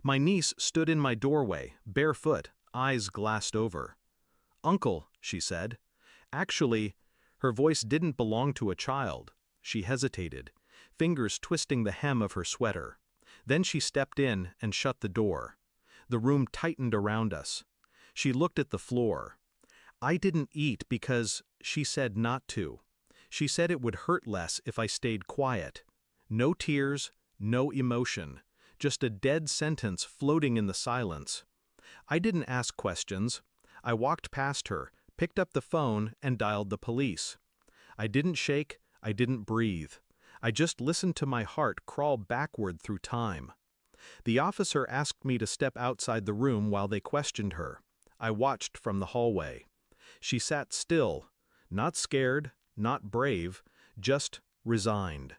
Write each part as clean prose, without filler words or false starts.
My niece stood in my doorway, barefoot, eyes glassed over. "Uncle," she said. Actually, her voice didn't belong to a child. She hesitated, fingers twisting the hem of her sweater. Then she stepped in and shut the door. The room tightened around us. She looked at the floor. I didn't eat because she said not to. She said it would hurt less if I stayed quiet. No tears, no emotion, just a dead sentence floating in the silence. I didn't ask questions. I walked past her, picked up the phone, and dialed the police. I didn't shake, I didn't breathe. I just listened to my heart crawl backward through time. The officer asked me to step outside the room while they questioned her. I watched from the hallway. She sat still, not scared, not brave, just resigned.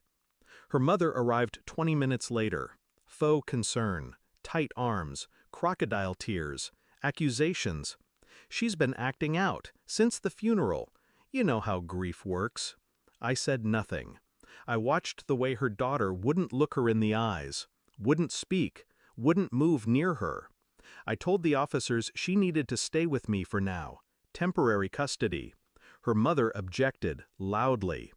Her mother arrived 20 minutes later. Faux concern, tight arms, crocodile tears, accusations. She's been acting out since the funeral. You know how grief works. I said nothing. I watched the way her daughter wouldn't look her in the eyes, wouldn't speak, wouldn't move near her. I told the officers she needed to stay with me for now, temporary custody. Her mother objected, loudly.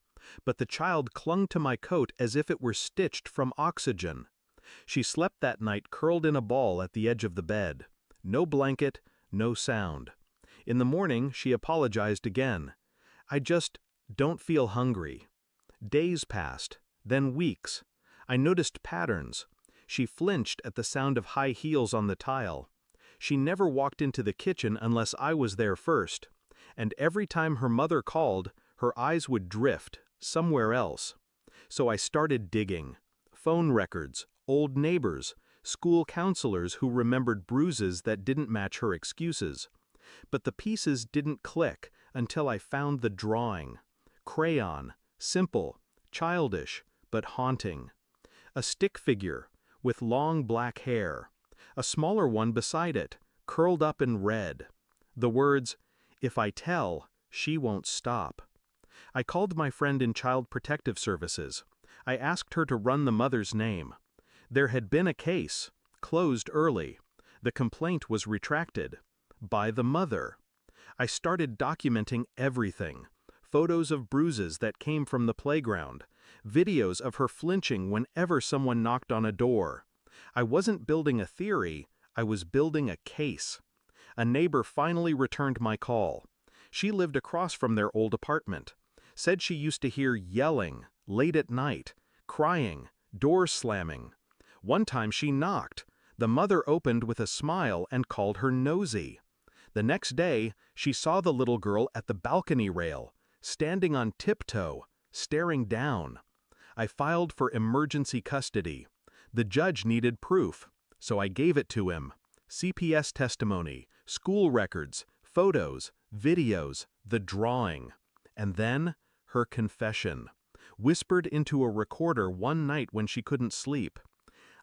But the child clung to my coat as if it were stitched from oxygen. She slept that night curled in a ball at the edge of the bed. No blanket, no sound. In the morning, she apologized again. "I just don't feel hungry." Days passed, then weeks. I noticed patterns. She flinched at the sound of high heels on the tile. She never walked into the kitchen unless I was there first. And every time her mother called, her eyes would drift, somewhere else. So I started digging. Phone records, old neighbors, school counselors who remembered bruises that didn't match her excuses. But the pieces didn't click until I found the drawing. Crayon, simple, childish, but haunting. A stick figure, with long black hair. A smaller one beside it, curled up in red. The words, "If I tell, she won't stop." I called my friend in Child Protective Services. I asked her to run the mother's name. There had been a case, closed early. The complaint was retracted. By the mother. I started documenting everything. Photos of bruises that came from the playground. Videos of her flinching whenever someone knocked on a door. I wasn't building a theory, I was building a case. A neighbor finally returned my call. She lived across from their old apartment. Said she used to hear yelling, late at night, crying, doors slamming. One time she knocked. The mother opened with a smile and called her nosy. The next day, she saw the little girl at the balcony rail, standing on tiptoe, staring down. I filed for emergency custody. The judge needed proof, so I gave it to him. CPS testimony, school records, photos, videos, the drawing. And then, her confession, whispered into a recorder one night when she couldn't sleep.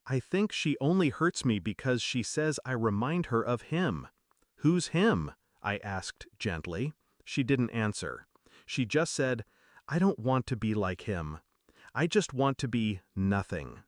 "I think she only hurts me because she says I remind her of him." "Who's him?" I asked gently. She didn't answer. She just said, "I don't want to be like him. I just want to be nothing."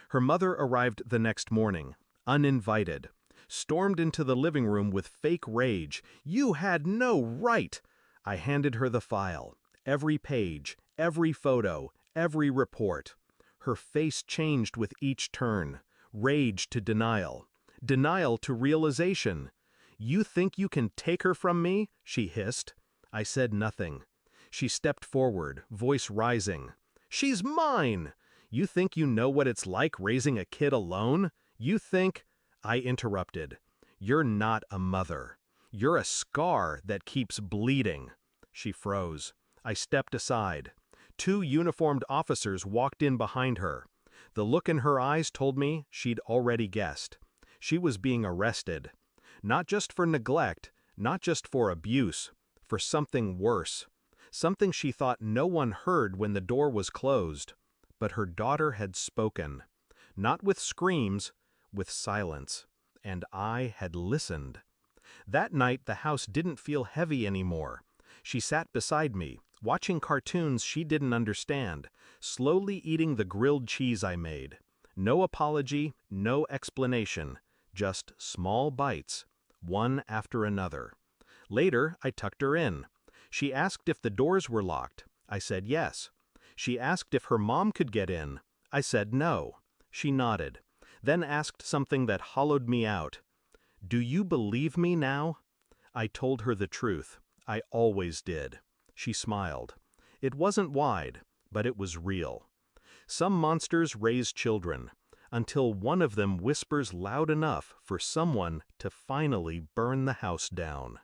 Her mother arrived the next morning, uninvited, stormed into the living room with fake rage. "You had no right!" I handed her the file, every page, every photo, every report. Her face changed with each turn, rage to denial, denial to realization. "You think you can take her from me?" she hissed. I said nothing. She stepped forward, voice rising. "She's mine! You think you know what it's like raising a kid alone? You think—" I interrupted. "You're not a mother. You're a scar that keeps bleeding." She froze. I stepped aside. 2 uniformed officers walked in behind her. The look in her eyes told me she'd already guessed. She was being arrested. Not just for neglect, not just for abuse, for something worse. Something she thought no one heard when the door was closed. But her daughter had spoken. Not with screams, with silence. And I had listened. That night the house didn't feel heavy anymore. She sat beside me, watching cartoons she didn't understand, slowly eating the grilled cheese I made. No apology, no explanation, just small bites, one after another. Later, I tucked her in. She asked if the doors were locked. I said yes. She asked if her mom could get in. I said no. She nodded, then asked something that hollowed me out. "Do you believe me now?" I told her the truth. I always did. She smiled. It wasn't wide, but it was real. Some monsters raise children, until one of them whispers loud enough for someone to finally burn the house down.